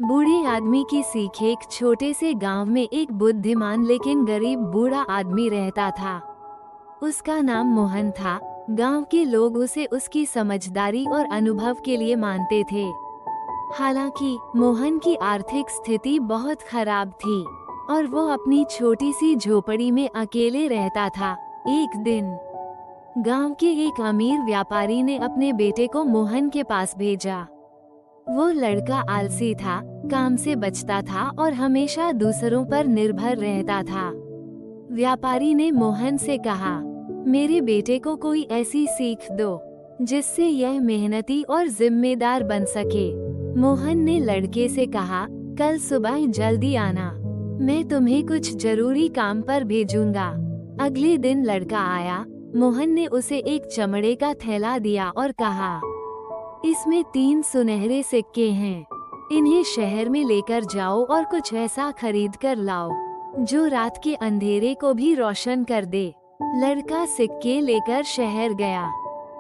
बूढ़े आदमी की सीख। एक छोटे से गांव में एक बुद्धिमान लेकिन गरीब बूढ़ा आदमी रहता था। उसका नाम मोहन था। गांव के लोग उसे उसकी समझदारी और अनुभव के लिए मानते थे। हालांकि मोहन की आर्थिक स्थिति बहुत खराब थी और वो अपनी छोटी सी झोपड़ी में अकेले रहता था। एक दिन गांव के एक अमीर व्यापारी ने अपने बेटे को मोहन के पास भेजा। वो लड़का आलसी था, काम से बचता था और हमेशा दूसरों पर निर्भर रहता था। व्यापारी ने मोहन से कहा, मेरे बेटे को कोई ऐसी सीख दो जिससे यह मेहनती और जिम्मेदार बन सके। मोहन ने लड़के से कहा, कल सुबह जल्दी आना, मैं तुम्हें कुछ जरूरी काम पर भेजूंगा। अगले दिन लड़का आया। मोहन ने उसे एक चमड़े का थैला दिया और कहा, इसमें 3 सुनहरे सिक्के हैं, इन्हें शहर में लेकर जाओ और कुछ ऐसा खरीद कर लाओ जो रात के अंधेरे को भी रोशन कर दे। लड़का सिक्के लेकर शहर गया।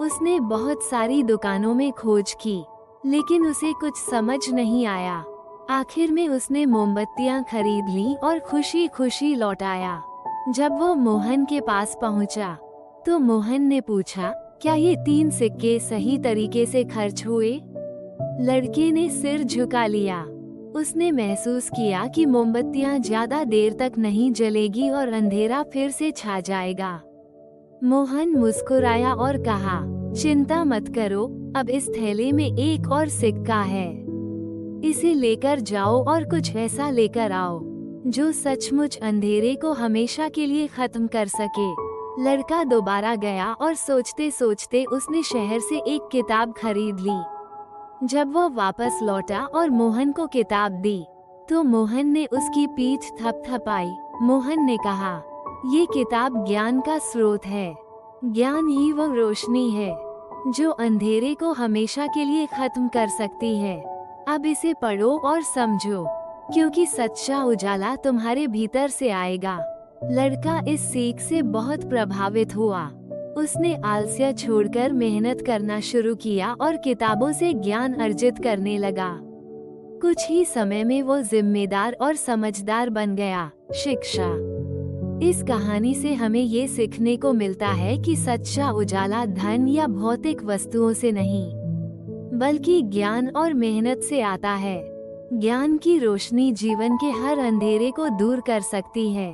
उसने बहुत सारी दुकानों में खोज की, लेकिन उसे कुछ समझ नहीं आया। आखिर में उसने मोमबत्तियां खरीद ली और खुशी खुशी लौट आया। जब वो मोहन के पास पहुंचा, तो मोहन ने पूछा, क्या ये 3 सिक्के सही तरीके से खर्च हुए? लड़के ने सिर झुका लिया। उसने महसूस किया कि मोमबत्तियां ज्यादा देर तक नहीं जलेगी और अंधेरा फिर से छा जाएगा। मोहन मुस्कुराया और कहा, चिंता मत करो, अब इस थैले में एक और सिक्का है, इसे लेकर जाओ और कुछ ऐसा लेकर आओ जो सचमुच अंधेरे को हमेशा के लिए खत्म कर सके। लड़का दोबारा गया और सोचते सोचते उसने शहर से एक किताब खरीद ली। जब वो वापस लौटा और मोहन को किताब दी, तो मोहन ने उसकी पीठ थपथपाई। मोहन ने कहा, ये किताब ज्ञान का स्रोत है। ज्ञान ही वो रोशनी है जो अंधेरे को हमेशा के लिए खत्म कर सकती है। अब इसे पढ़ो और समझो, क्योंकि सच्चा उजाला तुम्हारे भीतर से आएगा। लड़का इस सीख से बहुत प्रभावित हुआ। उसने आलस्य छोड़कर मेहनत करना शुरू किया और किताबों से ज्ञान अर्जित करने लगा। कुछ ही समय में वो जिम्मेदार और समझदार बन गया। शिक्षा। इस कहानी से हमें ये सीखने को मिलता है कि सच्चा उजाला धन या भौतिक वस्तुओं से नहीं, बल्कि ज्ञान और मेहनत से आता है। ज्ञान की रोशनी जीवन के हर अंधेरे को दूर कर सकती है।